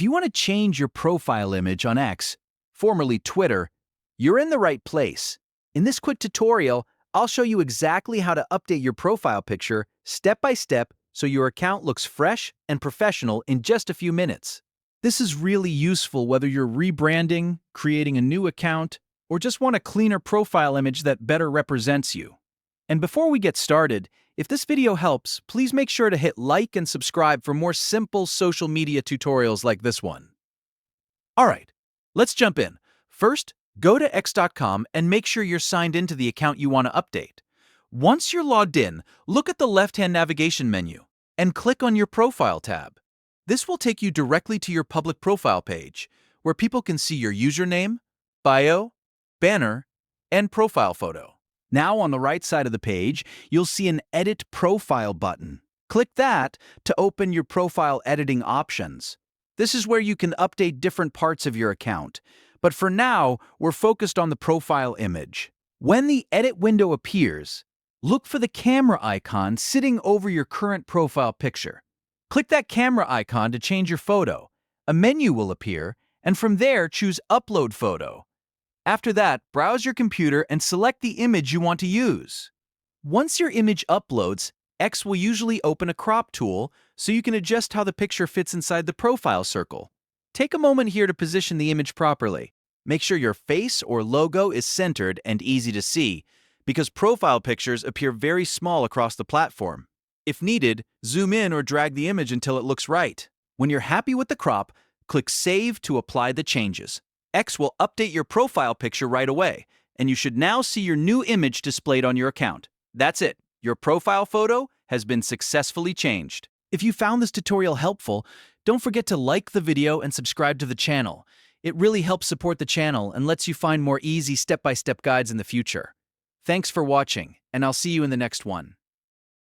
you want to change your profile image on X, formerly Twitter, you're in the right place. In this quick tutorial, I'll show you exactly how to update your profile picture step by step so your account looks fresh and professional in just a few minutes. This is really useful whether you're rebranding, creating a new account, or just want a cleaner profile image that better represents you. And before we get started, if this video helps, please make sure to hit like and subscribe for more simple social media tutorials like this one. Alright, let's jump in. First, go to x.com and make sure you're signed into the account you want to update. Once you're logged in, look at the left-hand navigation menu and click on your Profile tab. This will take you directly to your public profile page, where people can see your username, bio, banner, and profile photo. Now on the right side of the page, you'll see an Edit Profile button. Click that to open your profile editing options. This is where you can update different parts of your account. But for now, we're focused on the profile image. When the edit window appears, look for the camera icon sitting over your current profile picture. Click that camera icon to change your photo. A menu will appear, and from there, choose Upload Photo. After that, browse your computer and select the image you want to use. Once your image uploads, X will usually open a crop tool so you can adjust how the picture fits inside the profile circle. Take a moment here to position the image properly. Make sure your face or logo is centered and easy to see, because profile pictures appear very small across the platform. If needed, zoom in or drag the image until it looks right. When you're happy with the crop, click Save to apply the changes. X will update your profile picture right away, and you should now see your new image displayed on your account. That's it. Your profile photo has been successfully changed. If you found this tutorial helpful, don't forget to like the video and subscribe to the channel. It really helps support the channel and lets you find more easy step-by-step guides in the future. Thanks for watching, and I'll see you in the next one.